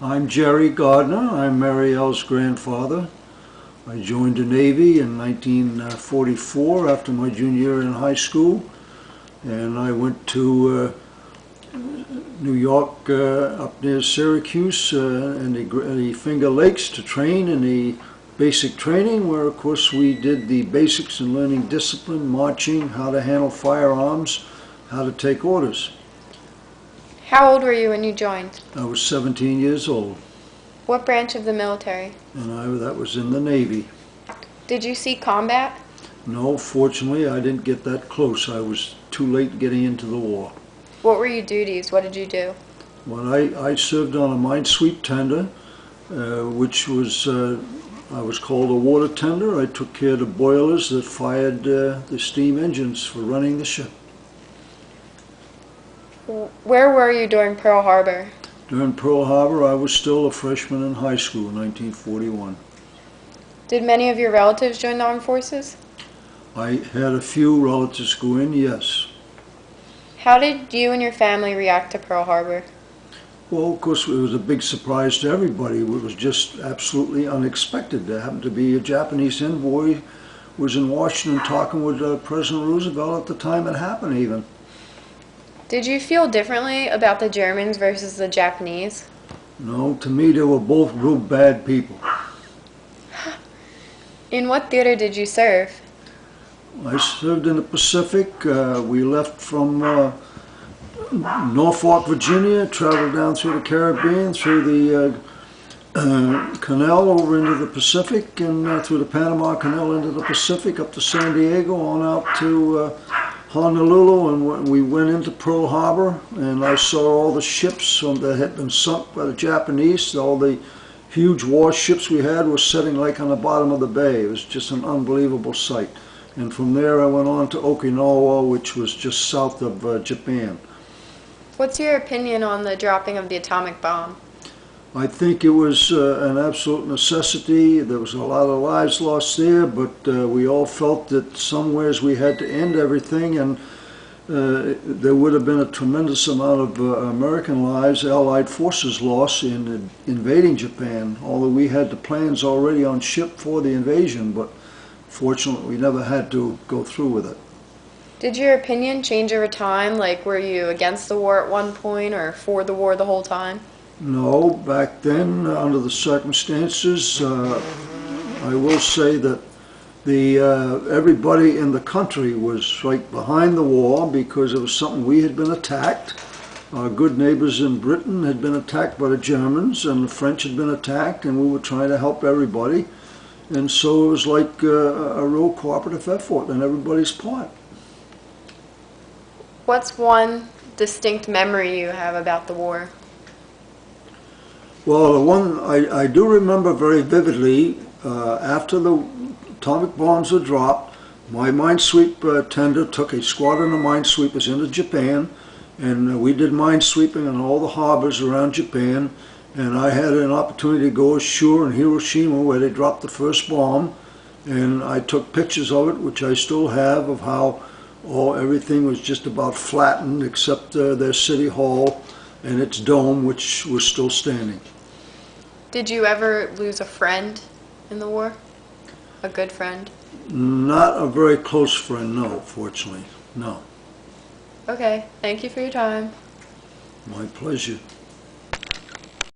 I'm Jerry Gardner. I'm Mary L's grandfather. I joined the Navy in 1944 after my junior year in high school, and I went to New York up near Syracuse and the Finger Lakes to train in the basic training, where of course we did the basics in learning discipline, marching, how to handle firearms, how to take orders. How old were you when you joined? I was 17 years old. What branch of the military? And that was in the Navy. Did you see combat? No, fortunately I didn't get that close. I was too late getting into the war. What were your duties? What did you do? Well, I served on a minesweep tender, which was, I was called a water tender. I took care of the boilers that fired the steam engines for running the ship. Where were you during Pearl Harbor? During Pearl Harbor, I was still a freshman in high school in 1941. Did many of your relatives join the armed forces? I had a few relatives go in, yes. How did you and your family react to Pearl Harbor? Well, of course, it was a big surprise to everybody. It was just absolutely unexpected. There happened to be a Japanese envoy who was in Washington talking with President Roosevelt at the time it happened even. Did you feel differently about the Germans versus the Japanese? No, to me they were both real bad people. In what theater did you serve? I served in the Pacific. We left from Norfolk, Virginia, traveled down through the Caribbean, through the canal over into the Pacific, and through the Panama Canal into the Pacific, up to San Diego, on out to Honolulu, and we went into Pearl Harbor, and I saw all the ships that had been sunk by the Japanese. All the huge warships we had were sitting like on the bottom of the bay. It was just an unbelievable sight. And from there I went on to Okinawa, which was just south of Japan. What's your opinion on the dropping of the atomic bomb? I think it was an absolute necessity. There was a lot of lives lost there, but we all felt that somewheres we had to end everything, and there would have been a tremendous amount of American lives, Allied forces lost in invading Japan, although we had the plans already on ship for the invasion, but fortunately we never had to go through with it. Did your opinion change over time? Like, were you against the war at one point or for the war the whole time? No, back then, under the circumstances, I will say that everybody in the country was right behind the war because it was something we had been attacked. Our good neighbors in Britain had been attacked by the Germans, and the French had been attacked, and we were trying to help everybody. And so it was like a real cooperative effort on everybody's part. What's one distinct memory you have about the war? Well, the one I do remember very vividly, after the atomic bombs were dropped, my minesweep tender took a squadron of minesweepers into Japan, and we did minesweeping in all the harbors around Japan, and I had an opportunity to go ashore in Hiroshima where they dropped the first bomb, and I took pictures of it, which I still have, of how everything was just about flattened except their city hall and its dome, which was still standing. Did you ever lose a friend in the war? A good friend? Not a very close friend, no, fortunately, no. Okay, thank you for your time. My pleasure.